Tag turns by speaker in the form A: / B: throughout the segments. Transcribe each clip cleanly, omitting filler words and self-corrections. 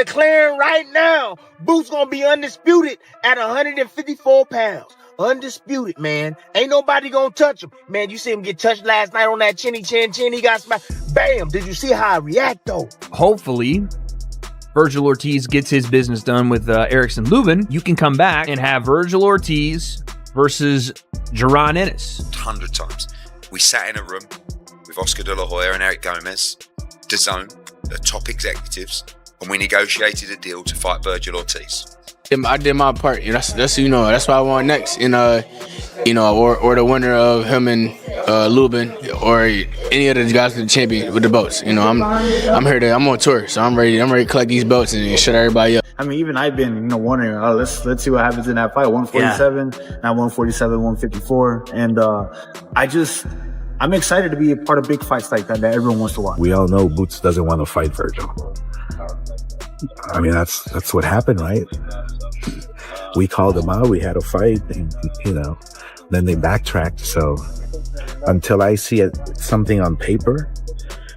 A: declaring right now, Boots gonna be undisputed at 154 pounds. Undisputed, man. Ain't nobody gonna touch him. Man, you see him get touched last night on that chinny chin. He got smacked. Bam! Did you see how I react, though?
B: Hopefully, Vergil Ortiz gets his business done with Erickson Lubin. You can come back and have Vergil Ortiz versus Jaron Ennis.
C: 100 times. We sat in a room with Oscar De La Hoya and Eric Gomez, DAZN, the top executives, and we negotiated a deal to fight Vergil Ortiz.
D: I did my part. That's that's what I want next. And or the winner of him and Lubin or any of the guys in the champion with the belts. I'm on tour, so I'm ready to collect these belts and shut everybody up.
E: I mean, even I've been wondering. Let's see what happens in that fight. 147, now 147, 154, and I'm excited to be a part of big fights like that everyone wants to watch.
F: We all know Boots doesn't want to fight Vergil. I mean, that's what happened, right? We called them out. We had a fight, and then they backtracked. So until I see something on paper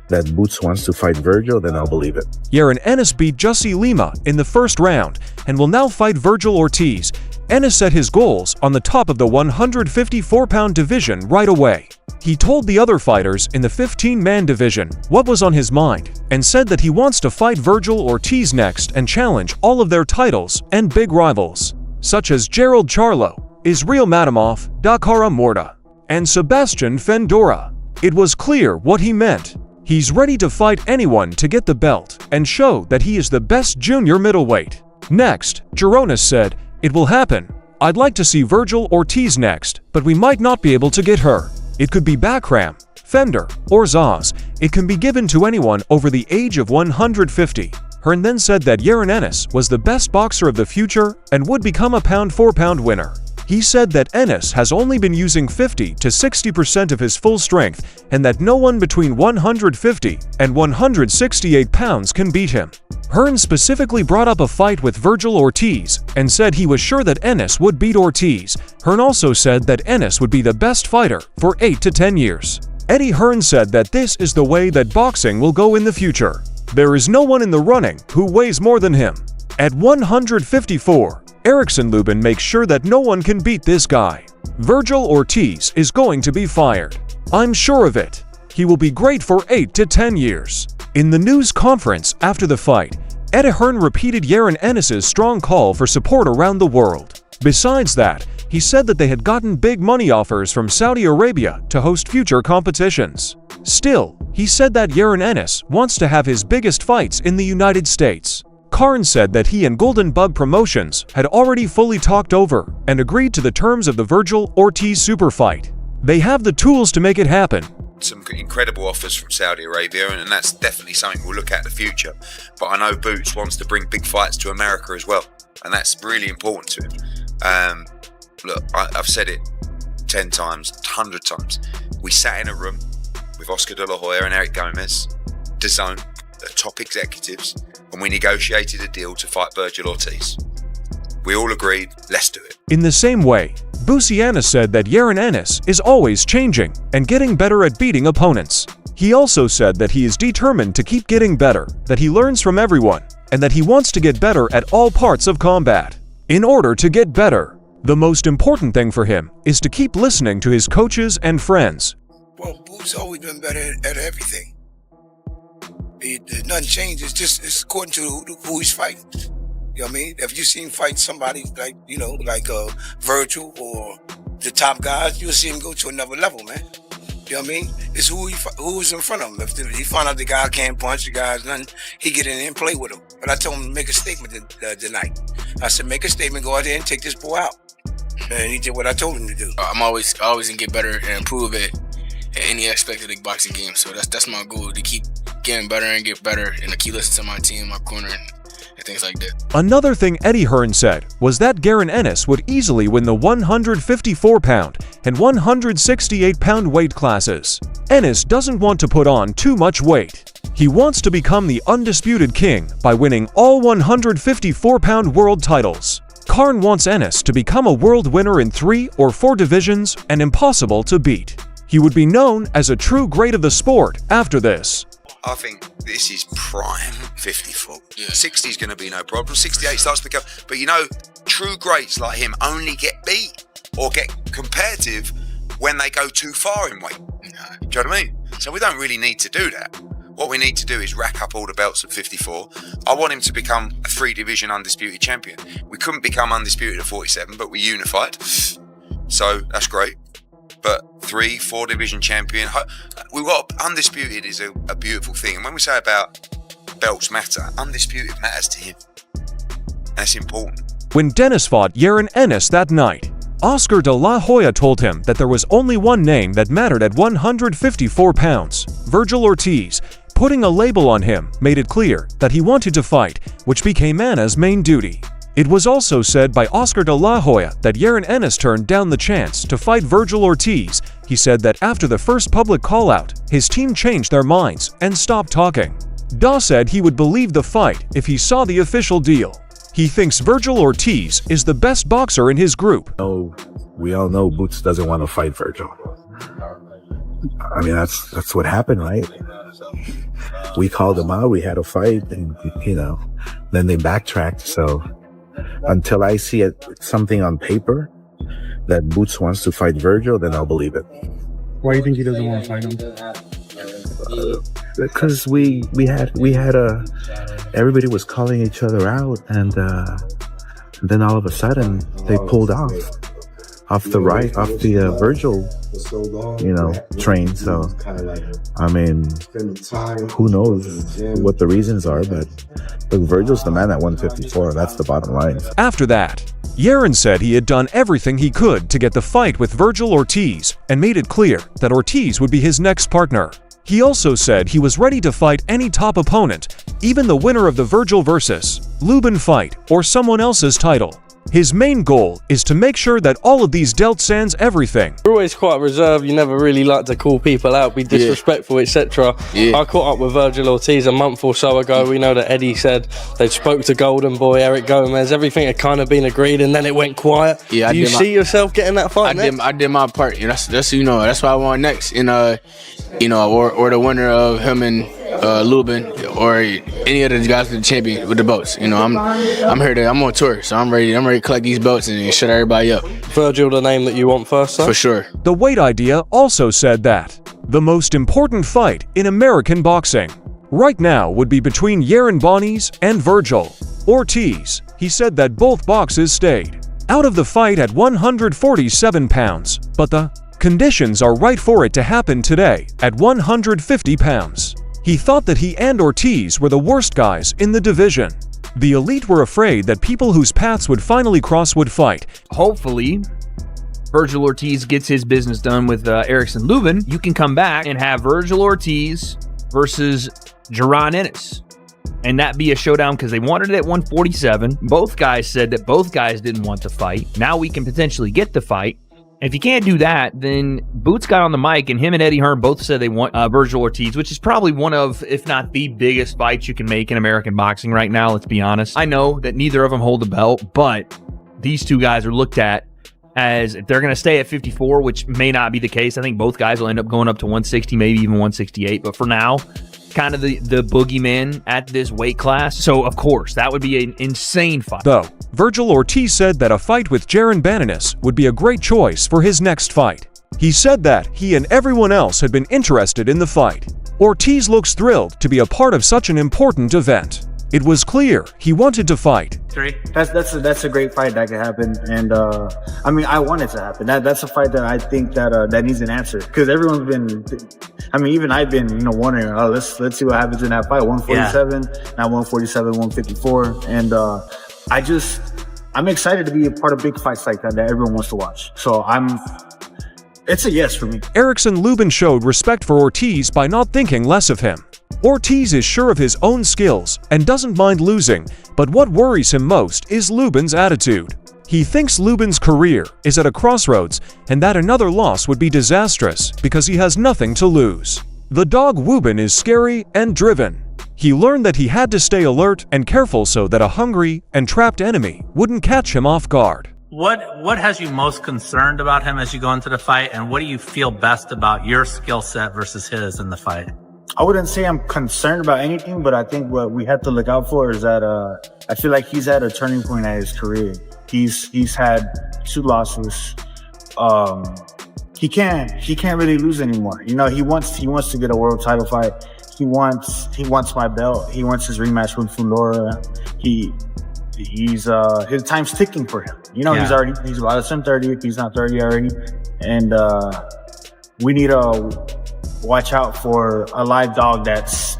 F: that Boots wants to fight Vergil, then I'll believe it.
G: Jaron Ennis beat Jussi Lima in the first round and will now fight Vergil Ortiz. Ennis set his goals on the top of the 154-pound division right away. He told the other fighters in the 15-man division what was on his mind and said that he wants to fight Vergil Ortiz next and challenge all of their titles and big rivals, such as Gerald Charlo, Israel Madamov, Dakara Morta, and Sebastian Fendora. It was clear what he meant. He's ready to fight anyone to get the belt and show that he is the best junior middleweight. Next, Jaron said, "It will happen. I'd like to see Vergil Ortiz next, but we might not be able to get her. It could be Bakram, Fender, or Zaz. It can be given to anyone over the age of 150. Hearn then said that Jaron Ennis was the best boxer of the future and would become a pound-for-pound winner. He said that Ennis has only been using 50 to 60% of his full strength and that no one between 150 and 168 pounds can beat him. Hearn specifically brought up a fight with Vergil Ortiz and said he was sure that Ennis would beat Ortiz. Hearn also said that Ennis would be the best fighter for 8 to 10 years. Eddie Hearn said that this is the way that boxing will go in the future. There is no one in the running who weighs more than him. At 154, Erickson Lubin makes sure that no one can beat this guy. Vergil Ortiz is going to be fired. I'm sure of it. He will be great for 8 to 10 years. In the news conference after the fight, Eddie Hearn repeated Jaron Ennis's strong call for support around the world. Besides that, he said that they had gotten big money offers from Saudi Arabia to host future competitions. Still, he said that Jaron Ennis wants to have his biggest fights in the United States. Hearn said that he and Golden Bug Promotions had already fully talked over and agreed to the terms of the Vergil Ortiz super fight. They have the tools to make it happen.
C: Some incredible offers from Saudi Arabia, and that's definitely something we'll look at in the future. But I know Boots wants to bring big fights to America as well, and that's really important to him. Look, I've said it 10 times, 100 times. We sat in a room with Oscar De La Hoya and Eric Gomez, DAZN, the top executives, and we negotiated a deal to fight Vergil Ortiz. We all agreed, let's do it.
G: In the same way, Busiana said that Jaron Ennis is always changing and getting better at beating opponents. He also said that he is determined to keep getting better, that he learns from everyone, and that he wants to get better at all parts of combat. In order to get better, the most important thing for him is to keep listening to his coaches and friends.
H: Well, Boots always been better at everything. Nothing changes. It's according to who he's fighting. You know what I mean? If you seen fight somebody like Vergil or the top guys, you'll see him go to another level, man. You know what I mean? It's who's in front of him. If he found out the guy can't punch, the guy's nothing, he get in there and play with him. But I told him to make a statement tonight. I said, make a statement, go out there and take this boy out. And he did what I told him to do.
D: I'm always gonna get better and improve at any aspect of the boxing game. So that's my goal, to keep getting better and get better, and to keep listening to my team, my corner, and things like that.
G: Another thing Eddie Hearn said was that Jaron Ennis would easily win the 154-pound and 168-pound weight classes. Ennis doesn't want to put on too much weight. He wants to become the undisputed king by winning all 154-pound world titles. Hearn wants Ennis to become a world winner in 3 or 4 divisions and impossible to beat. He would be known as a true great of the sport after this.
C: I think this is prime 54. 60 is going to be no problem. 68 starts to become, but you know, true greats like him only get beat or get competitive when they go too far in weight. Do you know what I mean? So we don't really need to do that. What we need to do is rack up all the belts at 54. I want him to become a 3-division undisputed champion. We couldn't become undisputed at 47, but we unified. So that's great. But 3-4 division champion. We've got undisputed is a beautiful thing. And when we say about belts matter, undisputed matters to him. That's important.
G: When Dennis fought Jaron Ennis that night, Oscar de la Hoya told him that there was only one name that mattered at 154 pounds, Vergil Ortiz. Putting a label on him made it clear that he wanted to fight, which became Anna's main duty. It was also said by Oscar de la Hoya that Jaron Ennis turned down the chance to fight Vergil Ortiz. He said that after the first public call-out, his team changed their minds and stopped talking. Da said he would believe the fight if he saw the official deal. He thinks Vergil Ortiz is the best boxer in his group.
F: Oh, we all know Boots doesn't want to fight Vergil. I mean, that's what happened, right? We called him out, we had a fight, and, you know, then they backtracked. So until I see something on paper that Boots wants to fight Vergil, then I'll believe it.
I: Why do you think he doesn't want to fight him?
F: Because we had everybody was calling each other out, and then all of a sudden they pulled off the Vergil, train. So I mean, who knows what the reasons are, but look, Vergil's the man at 154. That's the bottom line.
G: After that, Jaron said he had done everything he could to get the fight with Vergil Ortiz and made it clear that Ortiz would be his next partner. He also said he was ready to fight any top opponent, even the winner of the Vergil versus Lubin fight or someone else's title. His main goal is to make sure that all of these dealt sans everything.
J: You're always quite reserved, you never really like to call people out, be disrespectful, etc. I caught up with Vergil Ortiz a month or so ago. We know that Eddie said they spoke to Golden Boy, Eric Gomez, everything had kind of been agreed and then it went quiet. Do you see yourself getting that fight next?
D: I did my part. That's what I want next. And or the winner of him and Lubin or any other guys to the champion with the belts. I'm on tour, so I'm ready to collect these belts and shut everybody up.
J: Vergil, the name that you want first, sir?
D: For sure.
G: The weight idea also said that the most important fight in American boxing right now would be between Jaron Bonnies and Vergil Ortiz. He said that both boxes stayed out of the fight at 147 pounds, but the conditions are right for it to happen today at 150 pounds. He thought that he and Ortiz were the worst guys in the division. The elite were afraid that people whose paths would finally cross would fight.
B: Hopefully, Vergil Ortiz gets his business done with Erickson Lubin. You can come back and have Vergil Ortiz versus Jaron Ennis. And that be a showdown because they wanted it at 147. Both guys said that both guys didn't want to fight. Now we can potentially get the fight. If you can't do that, then Boots got on the mic, and him and Eddie Hearn both said they want Vergil Ortiz, which is probably one of, if not the biggest fights you can make in American boxing right now, let's be honest. I know that neither of them hold the belt, but these two guys are looked at as, if they're going to stay at 54, which may not be the case. I think both guys will end up going up to 160, maybe even 168, but for now, kind of the boogeyman at this weight class. So, of course, that would be an insane fight.
G: Though, Vergil Ortiz said that a fight with Jaron Ennis would be a great choice for his next fight. He said that he and everyone else had been interested in the fight. Ortiz looks thrilled to be a part of such an important event. It was clear he wanted to fight.
E: That's a great fight that could happen, and I want it to happen. That's a fight that I think that needs an answer, because everyone's been, even I've been wondering. Let's see what happens in that fight. 147, now 147, 154, and I'm excited to be a part of big fights like that everyone wants to watch. So it's a yes for me.
G: Erickson Lubin showed respect for Ortiz by not thinking less of him. Ortiz is sure of his own skills and doesn't mind losing, but what worries him most is Lubin's attitude. He thinks Lubin's career is at a crossroads and that another loss would be disastrous because he has nothing to lose. The dog Lubin is scary and driven. He learned that he had to stay alert and careful so that a hungry and trapped enemy wouldn't catch him off guard.
K: What has you most concerned about him as you go into the fight, and what do you feel best about your skill set versus his in the fight?
E: I wouldn't say I'm concerned about anything, but I think what we have to look out for is that I feel like he's at a turning point at his career. He's had 2 losses. He can't really lose anymore. You know, he wants to get a world title fight. He wants my belt. He wants his rematch with Fundora. His time's ticking for him. You know, he's about to turn 30 if he's not 30 already. And we need to watch out for a live dog that's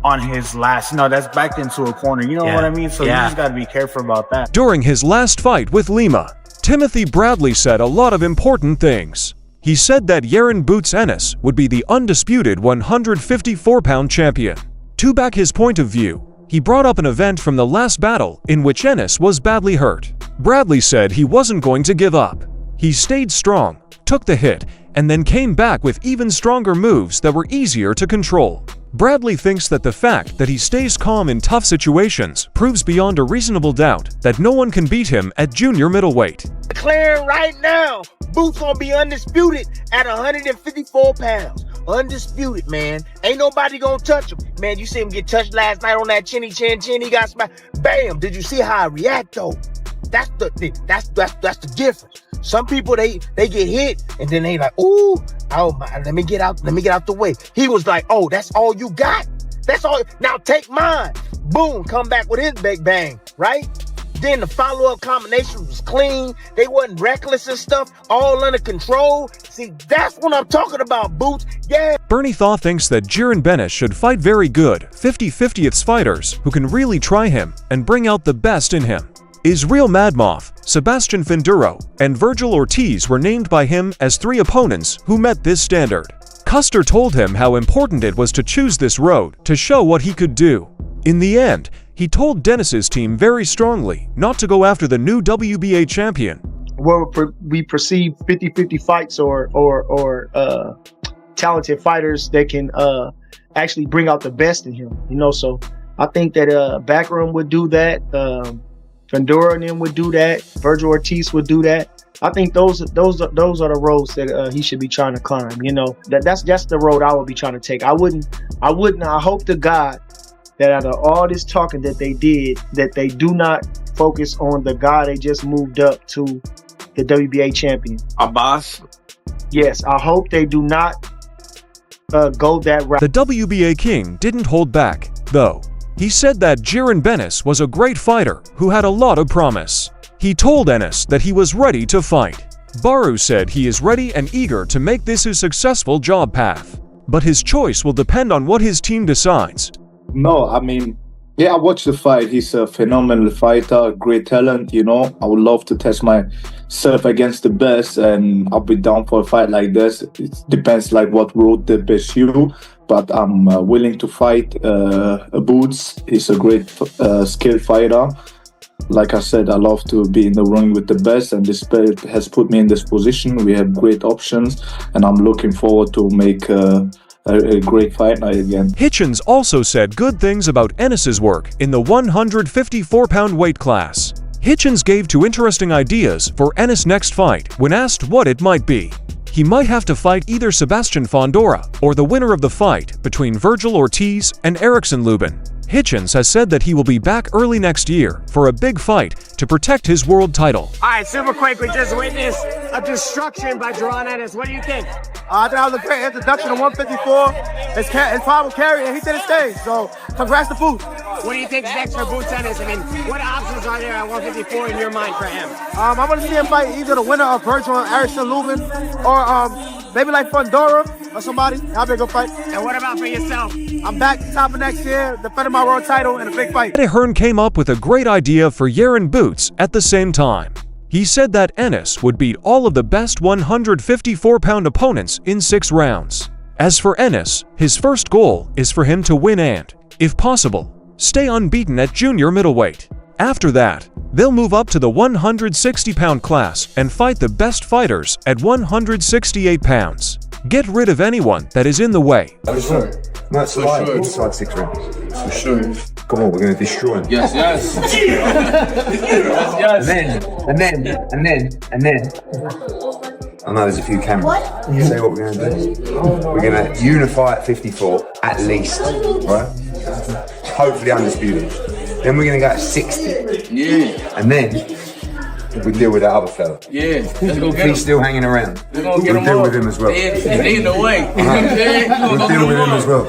E: on his last, that's backed into a corner. You know what I mean? So you just got to be careful about that.
G: During his last fight with Lima, Timothy Bradley said a lot of important things. He said that Jaron "Boots" Ennis would be the undisputed 154-pound champion. To back his point of view, he brought up an event from the last battle in which Ennis was badly hurt. Bradley said he wasn't going to give up. He stayed strong, took the hit, and then came back with even stronger moves that were easier to control. Bradley thinks that the fact that he stays calm in tough situations proves beyond a reasonable doubt that no one can beat him at junior middleweight.
A: Declaring right now, Boots gonna be undisputed at 154 pounds. Undisputed, man. Ain't nobody gonna touch him. Man, you see him get touched last night on that chin. He got smacked. Bam! Did you see how I react though? That's the difference. Some people they get hit and then they like, ooh, oh my, let me get out the way. He was like, oh, that's all you got? That's all. Now take mine. Boom, come back with his big bang, right? Then the follow-up combination was clean. They wasn't reckless and stuff, all under control. See, that's what I'm talking about, Boots. Yeah.
G: Bernie Thaw thinks that Jaron Ennis should fight very good 50-50th fighters who can really try him and bring out the best in him. Israel Madmoff, Sebastian Fundora, and Vergil Ortiz were named by him as 3 opponents who met this standard. Custer told him how important it was to choose this road to show what he could do. In the end, he told Dennis's team very strongly not to go after the new WBA champion.
L: Where we perceive 50-50 fights or talented fighters that can actually bring out the best in him, so I think that Backroom would do that. Fundora and them would do that. Vergil Ortiz would do that. I think those are the roads that he should be trying to climb. That's the road I would be trying to take. I hope to God that out of all this talking that they did, that they do not focus on the guy they just moved up to the WBA champion.
M: Abbas?
L: Yes, I hope they do not go that route.
G: The WBA king didn't hold back, though. He said that Jaron Ennis was a great fighter who had a lot of promise. He told Ennis that he was ready to fight. Baru said he is ready and eager to make this a successful job path, but his choice will depend on what his team decides.
N: No, I mean, I watched the fight. He's a phenomenal fighter, great talent, I would love to test myself against the best, and I'll be down for a fight like this. It depends what road they pursue, but I'm willing to fight Boots. He's a great skilled fighter. Like I said, I love to be in the ring with the best, and this belt has put me in this position. We have great options, and I'm looking forward to make a great fight night again.
G: Hitchens also said good things about Ennis's work in the 154-pound weight class. Hitchens gave 2 interesting ideas for Ennis' next fight when asked what it might be. He might have to fight either Sebastian Fundora or the winner of the fight between Vergil Ortiz and Erickson Lubin. Hitchens has said that he will be back early next year for a big fight to protect his world title.
O: All right, super quick, we just witnessed a destruction by Jaron Ennis. What do you think?
P: I think that was a great introduction to 154. His power will carry, and he did his thing. So, congrats to Boots.
O: What do you think is next for Boots Ennis? I mean, what options are there at 154 in your mind for him?
P: I want to see him fight either the winner of Vergil and Erickson Lubin, or maybe like Fundora or somebody. That'll be a good fight.
O: And what about for yourself?
P: I'm back top of next year, defending my world title in a big fight.
G: Eddie Hearn came up with a great idea for Jaron Boots at the same time. He said that Ennis would beat all of the best 154-pound opponents in 6 rounds. As for Ennis, his first goal is for him to win and, if possible, stay unbeaten at junior middleweight. After that, they'll move up to the 160-pound class and fight the best fighters at 168 pounds. Get rid of anyone that is in the way.
Q: For sure. That's for sure. Inside 6 rounds. For sure. Come on, we're going to destroy him. Yes, yes. Yes, yes. And then. I know there's a few cameras. Say what we're going to do. We're going to unify at 54 at least, right? Hopefully undisputed. Then we're going to go at 60. Yeah. And then we deal with that other fella.
D: Yeah, let's go
Q: If
D: get him.
Q: he's still hanging around,
D: We'll
Q: deal with him as well.
D: They in the way.
Q: We'll deal with him as well.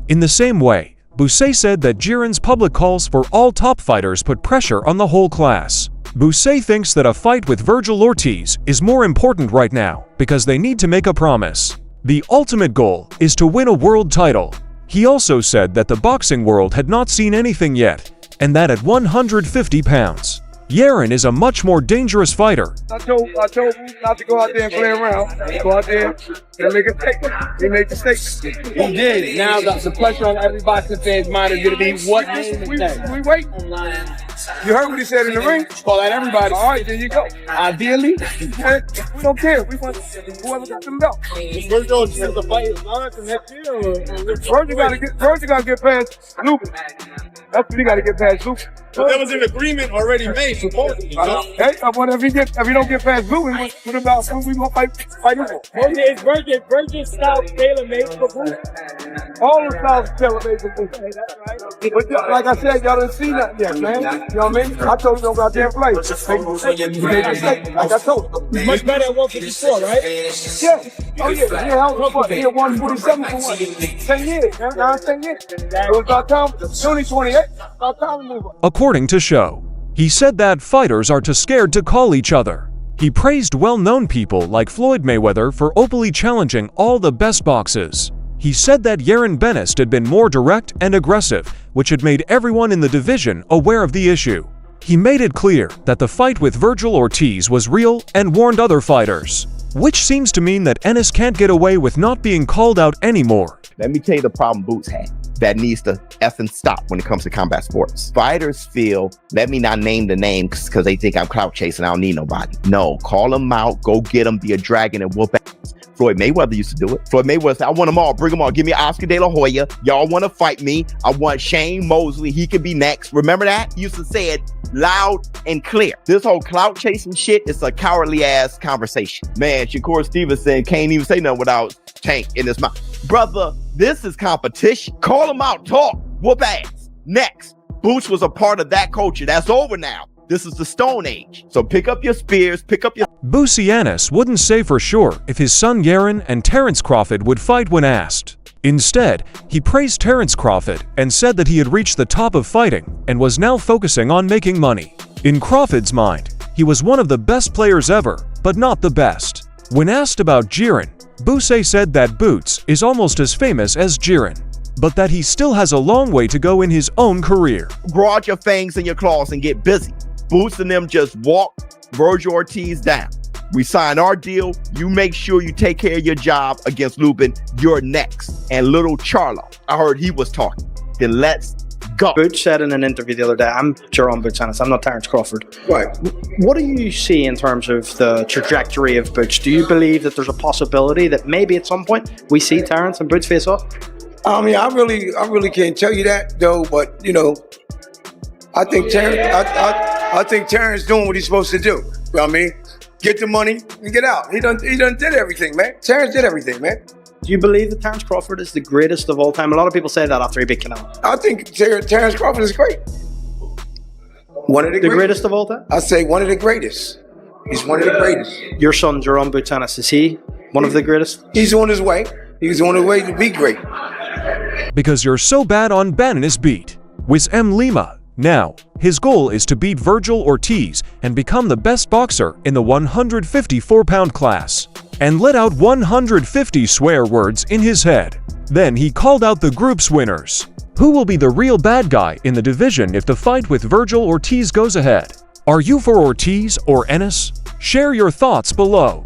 G: In the same way, Boucher said that Jaron's public calls for all top fighters put pressure on the whole class. Boucher thinks that a fight with Vergil Ortiz is more important right now because they need to make a promise. The ultimate goal is to win a world title. He also said that the boxing world had not seen anything yet, and that at 150 pounds, Jaron is a much more dangerous fighter.
M: I told him not to go out there and play around. Go out there and make a statement. He made the statement.
R: He did. Now the pressure on every boxing fan's mind is going to be what name is next.
M: We wait. You heard what he said in the ring?
R: Call out everybody.
M: All right, there you go.
R: Ideally,
M: we don't care. We want whoever got them belt.
R: Vergil the fight is on for next year.
M: Vergil got to get past Lupin. That's what he got to get past Lupin.
R: But there was an agreement already made, supposedly.
M: Hey, if he don't get past Lupin, what about who we gonna fight him for?
R: Is Vergil style tailor-made for Boots?
M: All the styles are tailor-made for Boots. But like I said, y'all didn't see nothing yet, man. You know what I mean? I told you don't got damn play. Like I told you.
R: Much better at 154, right?
M: Yeah. Oh yeah. He had 147 for what? 10 years, man. Now it's 10 years. It was about time. It's only 28. About time to move on.
G: According to Show, he said that fighters are too scared to call each other. He praised well-known people like Floyd Mayweather for openly challenging all the best boxers. He said that Jaron Bennis had been more direct and aggressive, which had made everyone in the division aware of the issue. He made it clear that the fight with Vergil Ortiz was real and warned other fighters, which seems to mean that Ennis can't get away with not being called out anymore.
S: Let me tell you the problem Boots had that needs to effing stop when it comes to combat sports. Fighters feel, let me not name the name because they think I'm clout chasing, I don't need nobody. No, call them out, go get them, be a dragon and whoop ass. Floyd Mayweather used to do it. Floyd Mayweather said, I want them all, bring them all. Give me Oscar De La Hoya. Y'all want to fight me. I want Shane Mosley. He could be next. Remember that? He used to say it loud and clear. This whole clout chasing shit is a cowardly ass conversation. Man, Shakur Stevenson can't even say nothing without Tank in his mouth. Brother, this is competition. Call them out, talk, whoop ass. Next. Boots was a part of that culture. That's over now. This is the Stone Age. So pick up your spears, pick up your...
G: Boosie Ennis wouldn't say for sure if his son Jaron and Terrence Crawford would fight when asked. Instead, he praised Terrence Crawford and said that he had reached the top of fighting and was now focusing on making money. In Crawford's mind, he was one of the best players ever, but not the best. When asked about Jaron, Boucher said that Boots is almost as famous as Jaron, but that he still has a long way to go in his own career.
S: Grow out your fangs and your claws and get busy. Boots and them just walk Vergil Ortiz down. We sign our deal. You make sure you take care of your job against Lubin. You're next. And little Charlo, I heard he was talking. Then let's go.
T: Boots said in an interview the other day, I'm Jaron Boots Ennis, I'm not Terrence Crawford.
M: Right.
T: What do you see in terms of the trajectory of Boots? Do you believe that there's a possibility that maybe at some point we see Terrence and Boots face off?
H: I mean, I really can't tell you that though, but you know, I think Terrence doing what he's supposed to do. You know what I mean? Get the money and get out. He done did everything, man. Terrence did everything, man.
T: Do you believe that Terrence Crawford is the greatest of all time? A lot of people say that after he beat Canelo.
H: I think Terrence Crawford is great. One of the
T: greatest of all time?
H: I say one of the greatest. He's one of the greatest.
T: Your son, Jaron Boots Ennis, is he one of the greatest?
H: He's on his way. He's on his way to be great.
G: Because you're so bad on Ennis beat. With M. Lima. Now, his goal is to beat Vergil Ortiz and become the best boxer in the 154-pound class, and let out 150 swear words in his head. Then he called out the group's winners. Who will be the real bad guy in the division if the fight with Vergil Ortiz goes ahead? Are you for Ortiz or Ennis? Share your thoughts below.